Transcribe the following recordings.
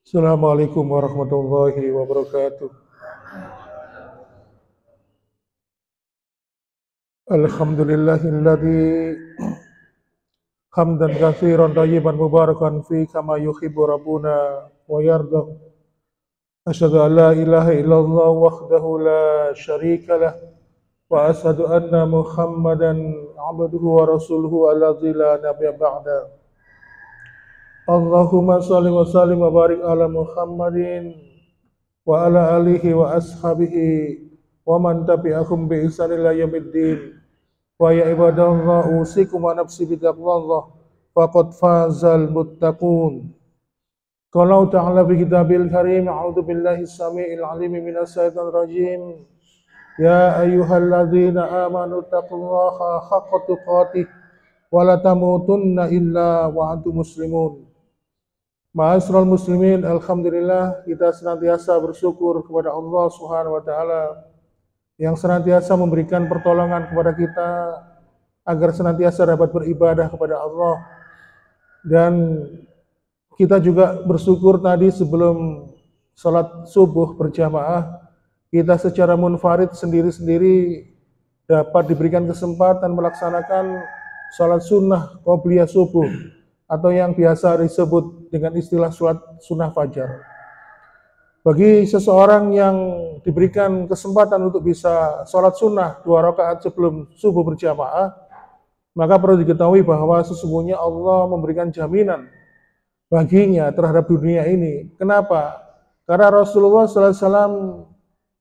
Assalamualaikum warahmatullahi wabarakatuh. Alhamdulillahilladzi hamdan katsiran thayyiban mubarakan fi kama yuhibbu rabbuna wa yarda. Asyhadu an la ilaha illallah wahdahu la syarika lah wa asyhadu anna Muhammadan abduhu wa rasuluhu alladzi la nabiyya ba'da. Allahumma shalli wa sallim wa barik ala Muhammadin wa ala alihi wa ashabihi wa man tabi'ahum bi ihsan ila yaumiddin. Wa ya ibadallah usikum wa nafsi bitaqwallah faqad fazal muttaqun. Qala ta'ala fi kitabil karim a'udzu billahi samii'il 'alim minas syaitonir rajim. Ya ayyuhalladzina amanu taqullaha haqqa tuqatih wa la tamutunna illa wa antum muslimun. Ma'asyiral muslimin, alhamdulillah kita senantiasa bersyukur kepada Allah Subhanahu wa taala yang senantiasa memberikan pertolongan kepada kita agar senantiasa dapat beribadah kepada Allah. Dan kita juga bersyukur tadi sebelum salat subuh berjamaah, kita secara munfarid sendiri-sendiri dapat diberikan kesempatan melaksanakan salat sunnah qobliyah subuh atau yang biasa disebut dengan istilah salat sunnah fajar. Bagi seseorang yang diberikan kesempatan untuk bisa sholat sunnah 2 rakaat sebelum subuh berjamaah, maka perlu diketahui bahwa sesungguhnya Allah memberikan jaminan baginya terhadap dunia ini. Kenapa? Karena Rasulullah SAW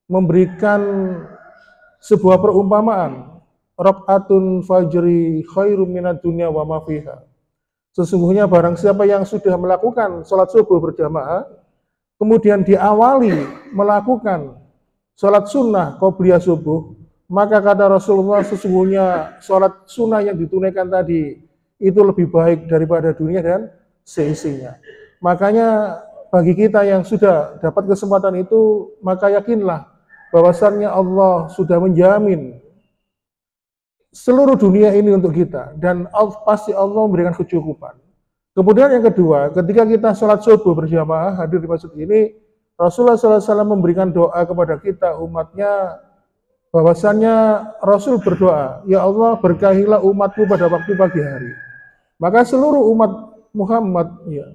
memberikan sebuah perumpamaan, rakaatun fajri khairum minad dunya wa ma fiha. Sesungguhnya barang siapa yang sudah melakukan sholat subuh berjamaah, kemudian diawali melakukan sholat sunnah qobliyah subuh, maka kata Rasulullah sesungguhnya sholat sunnah yang ditunaikan tadi itu lebih baik daripada dunia dan seisinya. Makanya bagi kita yang sudah dapat kesempatan itu, maka yakinlah bahwasannya Allah sudah menjamin seluruh dunia ini untuk kita, dan pasti Allah memberikan kecukupan. Kemudian yang kedua, ketika kita sholat subuh berjamaah hadir di masjid ini, Rasulullah SAW memberikan doa kepada kita umatnya, bahwasannya Rasul berdoa, ya Allah berkahilah umatku pada waktu pagi hari. Maka seluruh umat Muhammad ya,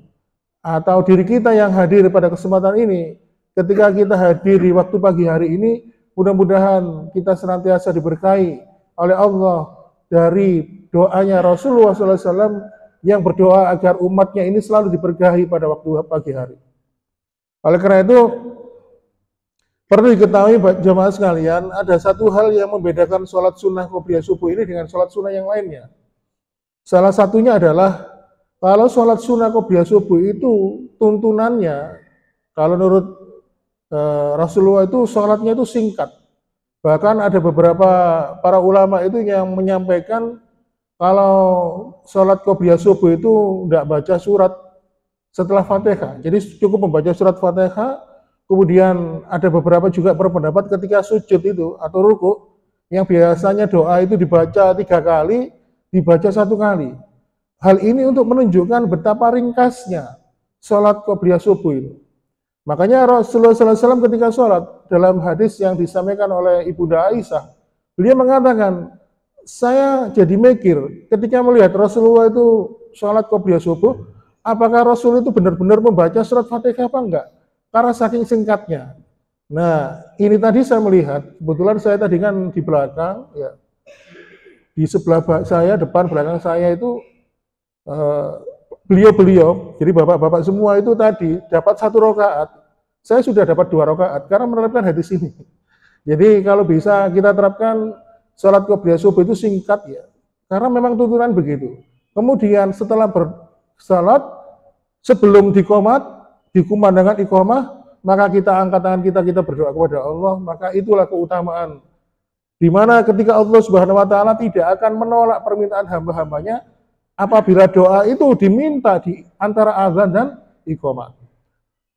atau diri kita yang hadir pada kesempatan ini, ketika kita hadir di waktu pagi hari ini, mudah-mudahan kita senantiasa diberkahi oleh Allah dari doanya Rasulullah SAW yang berdoa agar umatnya ini selalu diberkahi pada waktu pagi hari. Oleh karena itu, perlu diketahui jemaah sekalian, ada satu hal yang membedakan sholat sunnah qobliyah subuh ini dengan sholat sunnah yang lainnya. Salah satunya adalah, kalau sholat sunnah qobliyah subuh itu tuntunannya, kalau menurut Rasulullah itu sholatnya itu singkat. Bahkan ada beberapa para ulama itu yang menyampaikan kalau sholat qobliyah subuh itu tidak baca surat setelah Fatihah. Jadi cukup membaca surat Fatihah, kemudian ada beberapa juga berpendapat ketika sujud itu atau ruku, yang biasanya doa itu dibaca 3 kali, dibaca 1 kali. Hal ini untuk menunjukkan betapa ringkasnya sholat qobliyah subuh itu. Makanya Rasulullah SAW ketika sholat, dalam hadis yang disampaikan oleh Ibunda Aisyah, beliau mengatakan, saya jadi mikir ketika melihat Rasulullah itu sholat qobliyah subuh, apakah Rasul itu benar-benar membaca surat Fatihah apa enggak? Karena saking singkatnya. Nah, ini tadi saya melihat, kebetulan saya tadi kan di belakang, ya, di sebelah saya, depan belakang saya itu beliau-beliau, jadi bapak-bapak semua itu tadi dapat 1 rakaat, saya sudah dapat 2 rakaat karena menerapkan hadis ini. Jadi kalau bisa kita terapkan sholat qobliyah subuh itu singkat ya, karena memang tuntunan begitu. Kemudian setelah bersalat, sebelum dikumandangkan iqamah, maka kita angkat tangan kita berdoa kepada Allah, maka itulah keutamaan. Di mana ketika Allah Subhanahu wa taala tidak akan menolak permintaan hamba-hambanya apabila doa itu diminta di antara azan dan iqamah.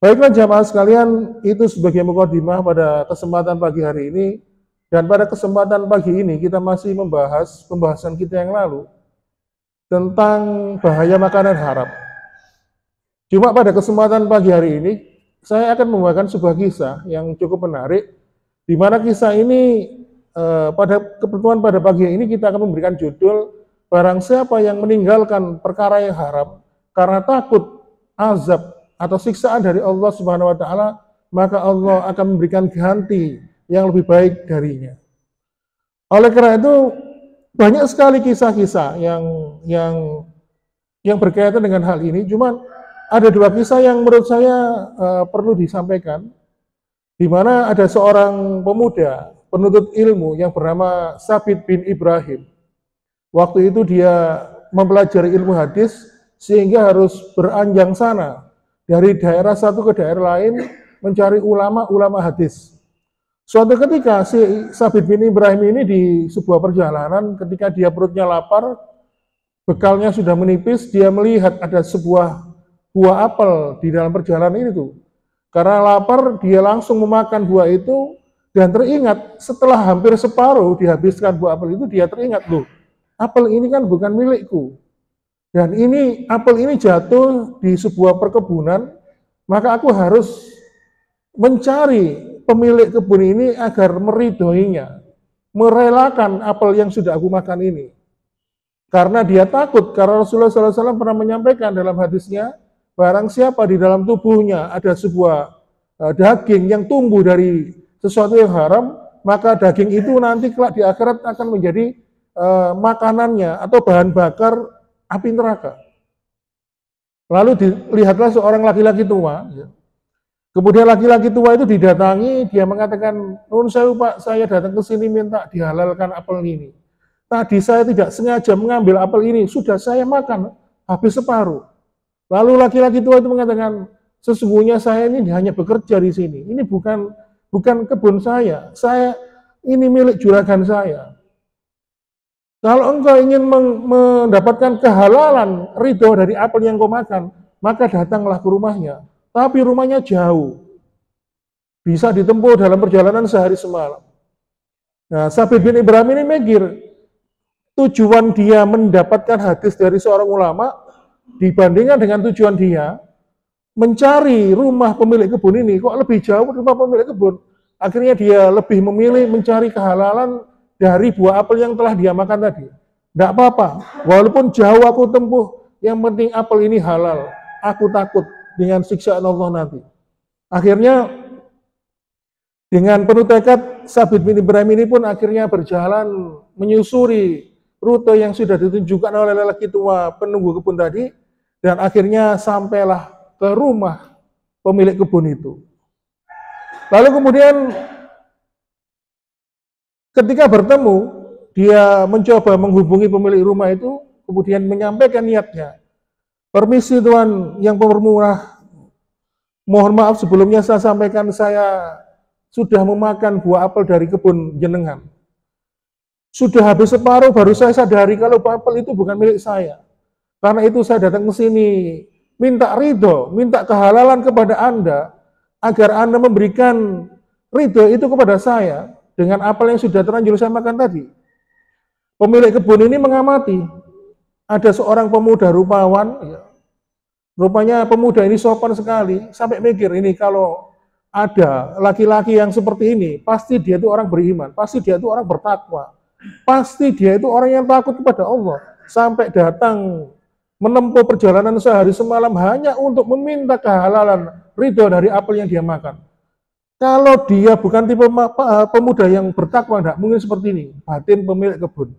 Baiklah jamaah sekalian, itu sebagai mukadimah pada kesempatan pagi hari ini. Dan pada kesempatan pagi ini kita masih membahas pembahasan kita yang lalu tentang bahaya makanan haram. Cuma pada kesempatan pagi hari ini, saya akan membawakan sebuah kisah yang cukup menarik, di mana kisah ini pada kebetulan pada pagi ini kita akan memberikan judul, barang siapa yang meninggalkan perkara yang haram karena takut azab atau siksaan dari Allah Subhanahu wa taala, maka Allah akan memberikan ganti yang lebih baik darinya. Oleh karena itu, banyak sekali kisah-kisah yang berkaitan dengan hal ini. Cuman ada dua kisah yang menurut saya perlu disampaikan, di mana ada seorang pemuda penuntut ilmu yang bernama Sabit bin Ibrahim. Waktu itu dia mempelajari ilmu hadis sehingga harus beranjang sana dari daerah satu ke daerah lain mencari ulama-ulama hadis. Suatu ketika si Sabit bin Ibrahim ini di sebuah perjalanan, ketika dia perutnya lapar, bekalnya sudah menipis, dia melihat ada sebuah buah apel di dalam perjalanan ini tuh. Karena lapar, dia langsung memakan buah itu dan teringat setelah hampir separuh dihabiskan buah apel itu, dia teringat, loh, apel ini kan bukan milikku. Dan ini apel ini jatuh di sebuah perkebunan, maka aku harus mencari pemilik kebun ini agar meridhoinya, merelakan apel yang sudah aku makan ini. Karena dia takut, karena Rasulullah SAW pernah menyampaikan dalam hadisnya, barang siapa di dalam tubuhnya ada sebuah daging yang tumbuh dari sesuatu yang haram, maka daging itu nanti kelak di akhirat akan menjadi makanannya atau bahan bakar api neraka. Lalu dilihatlah seorang laki-laki tua. Kemudian laki-laki tua itu didatangi, dia mengatakan, "Nun sewu Pak, saya datang ke sini minta dihalalkan apel ini. Tadi saya tidak sengaja mengambil apel ini, sudah saya makan habis separuh." Lalu laki-laki tua itu mengatakan, "Sesungguhnya saya ini hanya bekerja di sini. Ini bukan kebun saya. Ini milik juragan saya. Kalau engkau ingin mendapatkan kehalalan, ridho dari apel yang kau makan, maka datanglah ke rumahnya. Tapi rumahnya jauh. Bisa ditempuh dalam perjalanan sehari semalam." Nah, Sabit bin Ibrahim ini mikir, tujuan dia mendapatkan hadis dari seorang ulama dibandingkan dengan tujuan dia mencari rumah pemilik kebun ini, kok lebih jauh rumah pemilik kebun. Akhirnya dia lebih memilih mencari kehalalan dari buah apel yang telah dia makan tadi. Tidak apa-apa, walaupun jauh aku tempuh, yang penting apel ini halal. Aku takut dengan siksaan Allah nanti. Akhirnya dengan penuh tekad, Sabit bin Ibrahim ini pun akhirnya berjalan menyusuri rute yang sudah ditunjukkan oleh lelaki tua penunggu kebun tadi, dan akhirnya sampailah ke rumah pemilik kebun itu. Lalu kemudian ketika bertemu, dia mencoba menghubungi pemilik rumah itu, kemudian menyampaikan niatnya. "Permisi Tuan yang pemurah, mohon maaf sebelumnya saya sampaikan saya sudah memakan buah apel dari kebun jenengan. Sudah habis separuh baru saya sadari kalau buah apel itu bukan milik saya. Karena itu saya datang ke sini minta ridho, minta kehalalan kepada Anda agar Anda memberikan ridho itu kepada saya dengan apel yang sudah terlanjur saya makan tadi." Pemilik kebun ini mengamati. Ada seorang pemuda rupawan, ya. Rupanya pemuda ini sopan sekali, sampai mikir, ini kalau ada laki-laki yang seperti ini, pasti dia itu orang beriman, pasti dia itu orang bertakwa, pasti dia itu orang yang takut kepada Allah, sampai datang menempuh perjalanan sehari semalam hanya untuk meminta kehalalan, ridho dari apel yang dia makan. Kalau dia bukan tipe pemuda yang bertakwa, tidak mungkin seperti ini, batin pemilik kebun.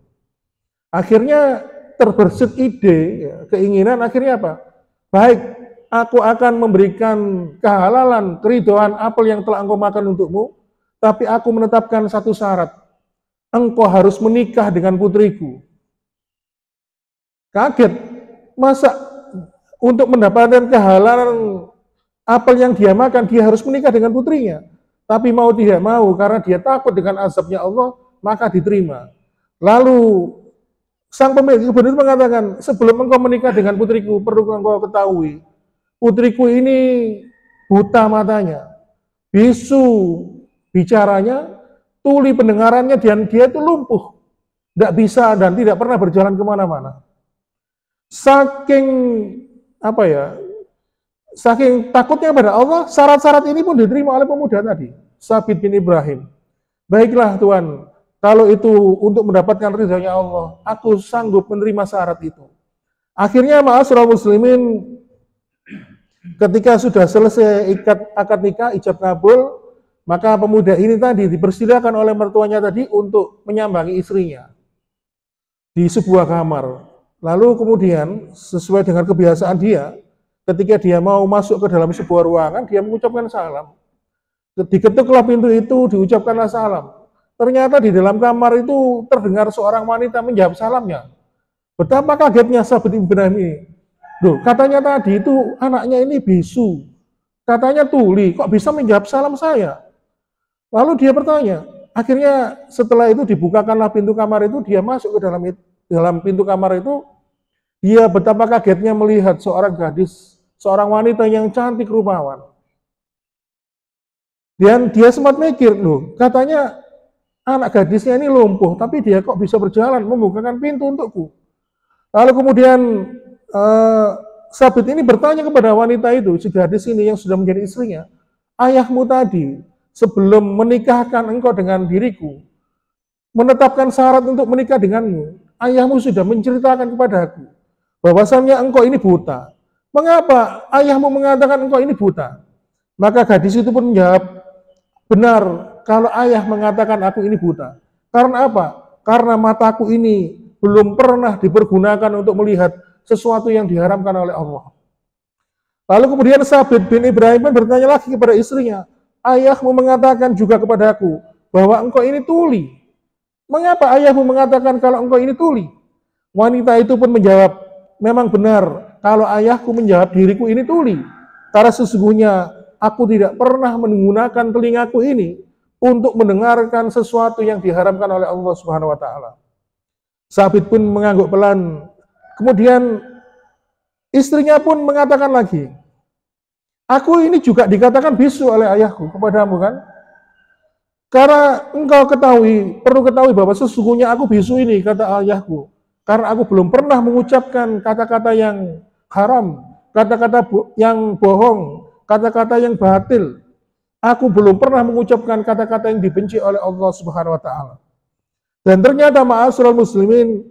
Akhirnya terbersit ide, ya, keinginan, akhirnya apa? Baik, aku akan memberikan kehalalan, keridhaan apel yang telah engkau makan untukmu, tapi aku menetapkan satu syarat. Engkau harus menikah dengan putriku. Kaget, masa untuk mendapatkan kehalalan apel yang dia makan, dia harus menikah dengan putrinya. Tapi mau tidak mau, karena dia takut dengan azabnya Allah, maka diterima. Lalu sang pemilik kebun itu mengatakan, sebelum engkau menikah dengan putriku, perlu engkau ketahui, putriku ini buta matanya, bisu bicaranya, tuli pendengarannya, dan dia itu lumpuh, tidak bisa dan tidak pernah berjalan kemana-mana. Saking saking takutnya pada Allah, syarat-syarat ini pun diterima oleh pemuda tadi, Sabit bin Ibrahim. Baiklah Tuhan, kalau itu untuk mendapatkan ridhonya Allah, aku sanggup menerima syarat itu. Akhirnya ma'asyiral muslimin, ketika sudah selesai akad nikah, ijab kabul, maka pemuda ini tadi dipersilakan oleh mertuanya tadi untuk menyambangi istrinya di sebuah kamar. Lalu kemudian sesuai dengan kebiasaan dia, ketika dia mau masuk ke dalam sebuah ruangan, dia mengucapkan salam. Diketuklah pintu itu, diucapkanlah salam. Ternyata di dalam kamar itu terdengar seorang wanita menjawab salamnya. Betapa kagetnya Sabit bin Ibrahim ini. Loh, katanya tadi itu anaknya ini bisu. Katanya tuli, kok bisa menjawab salam saya? Lalu dia bertanya. Akhirnya setelah itu dibukakanlah pintu kamar itu, dia masuk ke dalam pintu kamar itu. Dia betapa kagetnya melihat seorang gadis, seorang wanita yang cantik rupawan. Dan dia sempat mikir, loh, katanya anak gadisnya ini lumpuh, tapi dia kok bisa berjalan, membukakan pintu untukku. Lalu kemudian Sabit ini bertanya kepada wanita itu, si gadis ini yang sudah menjadi istrinya, ayahmu tadi sebelum menikahkan engkau dengan diriku, menetapkan syarat untuk menikah denganmu, ayahmu sudah menceritakan kepadaku bahwasannya engkau ini buta. Mengapa ayahmu mengatakan engkau ini buta? Maka gadis itu pun menjawab, benar kalau ayah mengatakan aku ini buta. Karena apa? Karena mataku ini belum pernah dipergunakan untuk melihat sesuatu yang diharamkan oleh Allah. Lalu kemudian Sabit bin Ibrahim pun bertanya lagi kepada istrinya, ayahmu mengatakan juga kepadaku bahwa engkau ini tuli. Mengapa ayahmu mengatakan kalau engkau ini tuli? Wanita itu pun menjawab, memang benar kalau ayahku menjawab diriku ini tuli. Karena sesungguhnya aku tidak pernah menggunakan telingaku ini untuk mendengarkan sesuatu yang diharamkan oleh Allah Subhanahu wa taala. Sabit pun mengangguk pelan. Kemudian istrinya pun mengatakan lagi, aku ini juga dikatakan bisu oleh ayahku kepadamu kan? Karena engkau perlu ketahui bahwa sesungguhnya aku bisu ini, kata ayahku. Karena aku belum pernah mengucapkan kata-kata yang haram, kata-kata yang bohong, kata-kata yang batil. Aku belum pernah mengucapkan kata-kata yang dibenci oleh Allah Subhanahu wa taala. Dan ternyata ma'asyiral muslimin,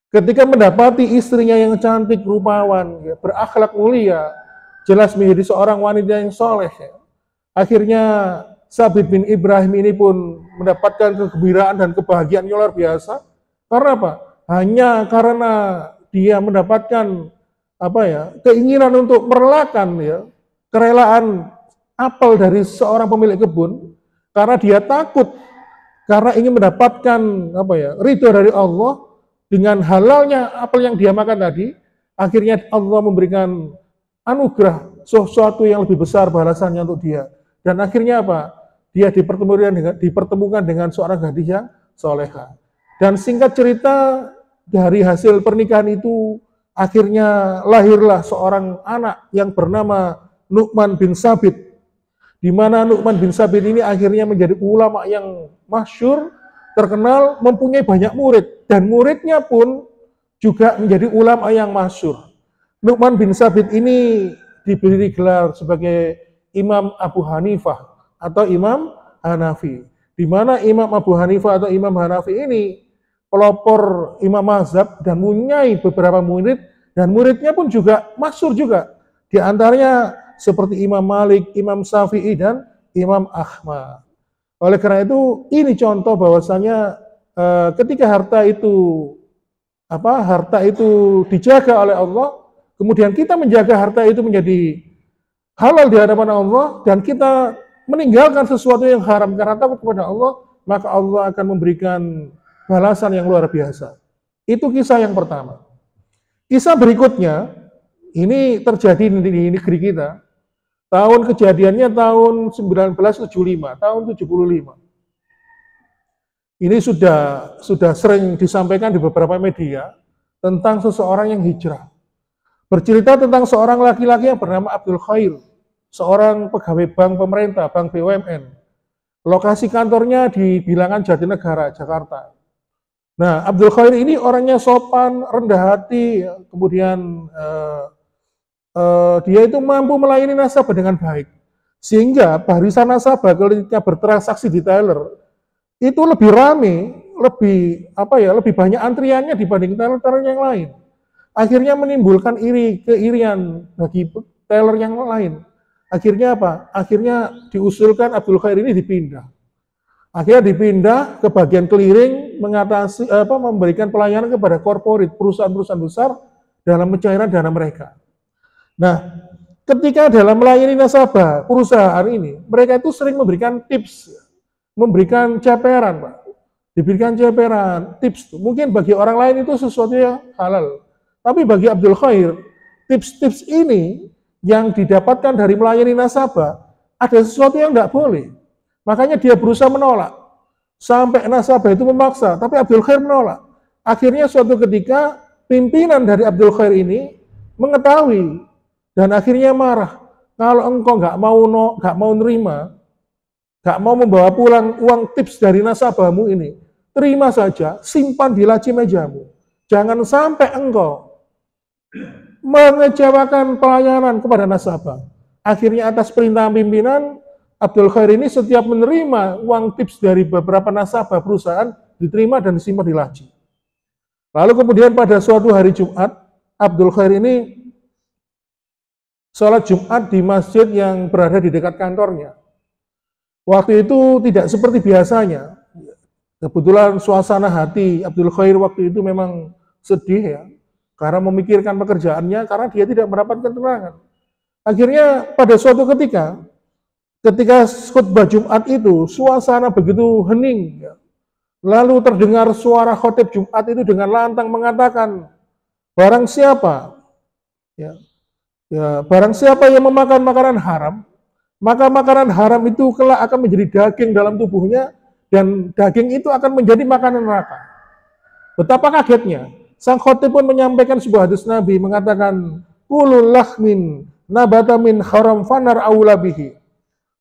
ketika mendapati istrinya yang cantik rupawan, ya, berakhlak mulia, jelas menjadi seorang wanita yang soleh, ya. Akhirnya Sabit bin Ibrahim ini pun mendapatkan kegembiraan dan kebahagiaan yang luar biasa. Karena apa? Hanya karena dia mendapatkan keinginan untuk merelakan, ya, kerelaan apel dari seorang pemilik kebun, karena dia takut, karena ingin mendapatkan ridho dari Allah dengan halalnya apel yang dia makan tadi. Akhirnya Allah memberikan anugerah sesuatu yang lebih besar balasannya untuk dia. Dan akhirnya apa? Dia dipertemukan dengan seorang gadis yang soleha. Dan singkat cerita, dari hasil pernikahan itu akhirnya lahirlah seorang anak yang bernama Nu'man bin Sabit, di mana Nu'man bin Sabit ini akhirnya menjadi ulama yang masyhur, terkenal, mempunyai banyak murid, dan muridnya pun juga menjadi ulama yang masyhur. Nu'man bin Sabit ini diberi gelar sebagai Imam Abu Hanifah atau Imam Hanafi, di mana Imam Abu Hanifah atau Imam Hanafi ini pelopor imam mazhab dan mempunyai beberapa murid, dan muridnya pun juga masyhur juga. Di antaranya seperti Imam Malik, Imam Syafi'i, dan Imam Ahmad. Oleh karena itu, ini contoh bahwasanya ketika harta itu dijaga oleh Allah, kemudian kita menjaga harta itu menjadi halal di hadapan Allah, dan kita meninggalkan sesuatu yang haram karena takut kepada Allah, maka Allah akan memberikan balasan yang luar biasa. Itu kisah yang pertama. Kisah berikutnya, ini terjadi di negeri kita. Tahun kejadiannya tahun 1975, tahun 75. Ini sudah sering disampaikan di beberapa media tentang seseorang yang hijrah. Bercerita tentang seorang laki-laki yang bernama Abdul Khair, seorang pegawai bank pemerintah, bank BUMN. Lokasi kantornya di Bilangan Jatinegara, Jakarta. Nah, Abdul Khair ini orangnya sopan, rendah hati, kemudian dia itu mampu melayani nasabah dengan baik. Sehingga barisan nasabah ketika bertransaksi di teller itu lebih rame, lebih banyak antriannya dibanding teller-teller yang lain. Akhirnya menimbulkan keirian bagi teller yang lain. Akhirnya apa? Akhirnya diusulkan Abdul Khair ini dipindah. Akhirnya dipindah ke bagian clearing, memberikan pelayanan kepada korporat, perusahaan-perusahaan besar dalam pencairan dana mereka. Nah, ketika dalam melayani nasabah perusahaan ini, mereka itu sering memberikan tips, memberikan ceperan, Pak. Diberikan ceperan, tips. Mungkin bagi orang lain itu sesuatu yang halal. Tapi bagi Abdul Khair, tips-tips ini yang didapatkan dari melayani nasabah, ada sesuatu yang tidak boleh. Makanya dia berusaha menolak. Sampai nasabah itu memaksa, tapi Abdul Khair menolak. Akhirnya suatu ketika, pimpinan dari Abdul Khair ini mengetahui, dan akhirnya marah. Kalau engkau nggak mau nerima, nggak mau membawa pulang uang tips dari nasabahmu ini, terima saja, simpan di laci mejamu. Jangan sampai engkau mengecewakan pelayanan kepada nasabah. Akhirnya atas perintah pimpinan, Abdul Khair ini setiap menerima uang tips dari beberapa nasabah perusahaan, diterima dan disimpan di laci. Lalu kemudian pada suatu hari Jumat, Abdul Khair ini sholat Jumat di masjid yang berada di dekat kantornya. Waktu itu tidak seperti biasanya. Kebetulan suasana hati Abdul Khair waktu itu memang sedih ya, karena memikirkan pekerjaannya, karena dia tidak mendapatkan ketenangan. Akhirnya pada suatu ketika khutbah Jumat itu, suasana begitu hening. Lalu terdengar suara khotib Jumat itu dengan lantang mengatakan, barang siapa yang memakan makanan haram, maka makanan haram itu kelak akan menjadi daging dalam tubuhnya, dan daging itu akan menjadi makanan neraka. Betapa kagetnya. Sang khotib pun menyampaikan sebuah hadis Nabi mengatakan, kulul lahmin nabata min haram fanar aula bihi.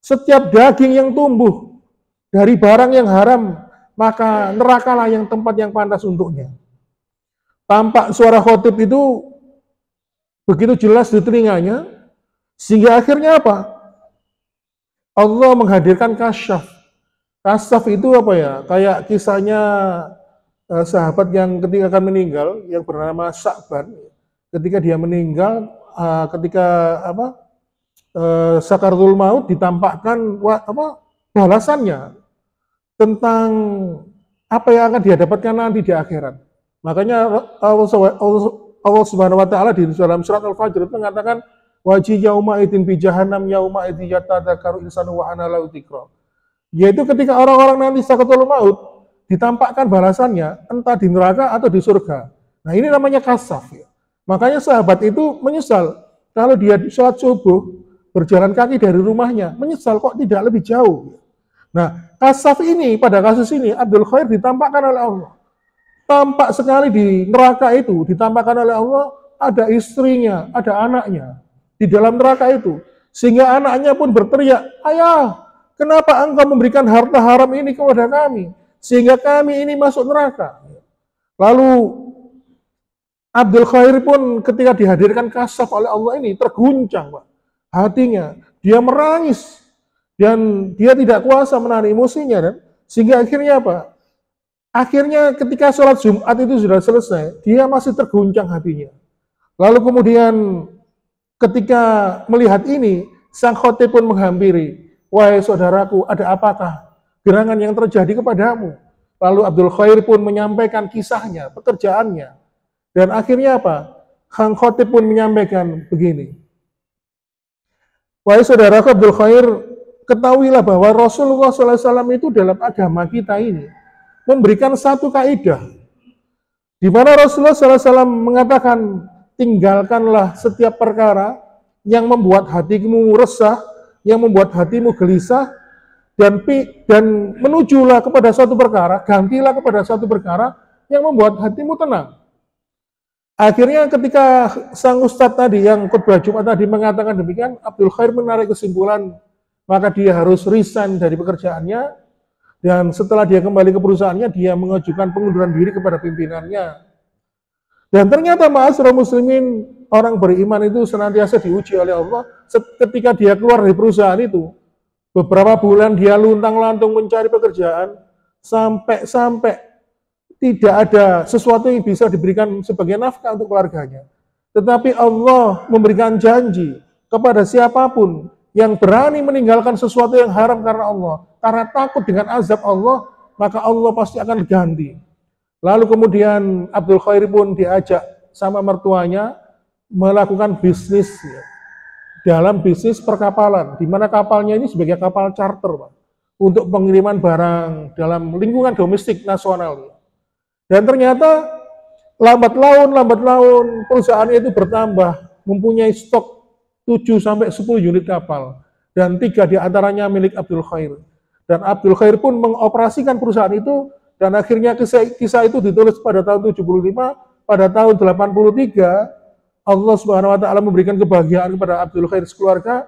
Setiap daging yang tumbuh dari barang yang haram, maka nerakalah yang tempat yang pantas untuknya. Tampak suara khotib itu begitu jelas di telinganya, sehingga akhirnya apa? Allah menghadirkan kasyaf. Kasyaf itu apa ya? Kayak kisahnya sahabat yang ketika akan meninggal, yang bernama Sa'ban, ketika dia meninggal, sakaratul maut, ditampakkan balasannya tentang apa yang akan dia dapatkan nanti di akhirat. Makanya Allah Subhanahu wa taala di dalam surat Al-Fajr itu mengatakan wajih yauma idzin bi jahannam yauma idzi yatadzakaru insanu wa ana lahu dzikra. Yaitu ketika orang-orang nanti sakaratul maut ditampakkan balasannya entah di neraka atau di surga. Nah, ini namanya kasaf ya. Makanya sahabat itu menyesal kalau dia sholat subuh berjalan kaki dari rumahnya, menyesal kok tidak lebih jauh. Nah, kasaf ini, pada kasus ini, Abdul Khair ditampakkan oleh Allah. Tampak sekali di neraka itu, ditampakkan oleh Allah, ada istrinya, ada anaknya di dalam neraka itu. Sehingga anaknya pun berteriak, ayah, kenapa engkau memberikan harta haram ini kepada kami? Sehingga kami ini masuk neraka. Lalu, Abdul Khair pun ketika dihadirkan kasaf oleh Allah ini, terguncang, Pak. Hatinya, dia menangis dan dia tidak kuasa menahan emosinya, dan sehingga akhirnya apa? Akhirnya ketika sholat Jumat itu sudah selesai, dia masih terguncang hatinya. Lalu kemudian ketika melihat ini, sang khotib pun menghampiri, wahai saudaraku, ada apakah gerangan yang terjadi kepadamu? Lalu Abdul Khair pun menyampaikan kisahnya, pekerjaannya, dan akhirnya apa? Sang khotib pun menyampaikan begini. Wahai saudaraku Abdul Khair, ketahuilah bahwa Rasulullah SAW itu dalam agama kita ini memberikan satu kaidah, di mana Rasulullah SAW mengatakan, tinggalkanlah setiap perkara yang membuat hatimu resah, yang membuat hatimu gelisah, dan menujulah kepada satu perkara, gantilah kepada satu perkara yang membuat hatimu tenang. Akhirnya ketika sang ustadz tadi yang khutbah Jumat tadi mengatakan demikian, Abdul Khair menarik kesimpulan, maka dia harus resign dari pekerjaannya, dan setelah dia kembali ke perusahaannya, dia mengajukan pengunduran diri kepada pimpinannya. Dan ternyata ma'asyiral muslimin, orang beriman itu senantiasa diuji oleh Allah. Ketika dia keluar dari perusahaan itu, beberapa bulan dia luntang-lantung mencari pekerjaan, sampai tidak ada sesuatu yang bisa diberikan sebagai nafkah untuk keluarganya. Tetapi Allah memberikan janji kepada siapapun yang berani meninggalkan sesuatu yang haram karena Allah, karena takut dengan azab Allah, maka Allah pasti akan ganti. Lalu kemudian Abdul Khair pun diajak sama mertuanya melakukan bisnis ya, dalam bisnis perkapalan, di mana kapalnya ini sebagai kapal charter, Pak, untuk pengiriman barang dalam lingkungan domestik nasional. Dan ternyata lambat laun perusahaan itu bertambah, mempunyai stok 7-10 unit kapal, dan 3 diantaranya milik Abdul Khair. Dan Abdul Khair pun mengoperasikan perusahaan itu, dan akhirnya kisah itu ditulis pada tahun 75, pada tahun 83, Allah Subhanahu wa taala memberikan kebahagiaan kepada Abdul Khair sekeluarga.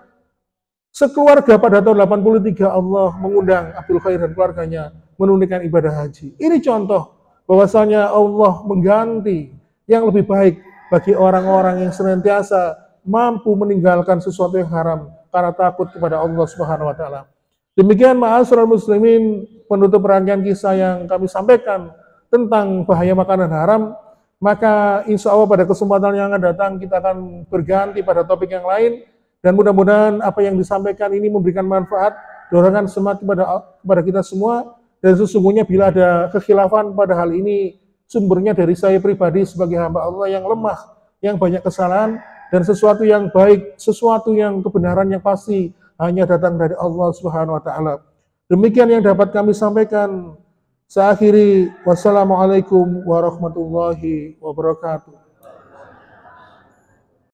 Sekeluarga pada tahun 83 Allah mengundang Abdul Khair dan keluarganya menunaikan ibadah haji. Ini contoh bahwasanya Allah mengganti yang lebih baik bagi orang-orang yang senantiasa mampu meninggalkan sesuatu yang haram karena takut kepada Allah Subhanahu wa taala. Demikian ma'asyiral muslimin, penutup rangkaian kisah yang kami sampaikan tentang bahaya makanan haram. Maka insya Allah pada kesempatan yang akan datang kita akan berganti pada topik yang lain, dan mudah-mudahan apa yang disampaikan ini memberikan manfaat, dorongan semangat kepada kita semua. Dan sesungguhnya bila ada kekhilafan pada hal ini, sumbernya dari saya pribadi sebagai hamba Allah yang lemah, yang banyak kesalahan, dan sesuatu yang baik, sesuatu yang kebenaran yang pasti hanya datang dari Allah Subhanahu wa taala. Demikian yang dapat kami sampaikan. Saya akhiri, wassalamualaikum warahmatullahi wabarakatuh.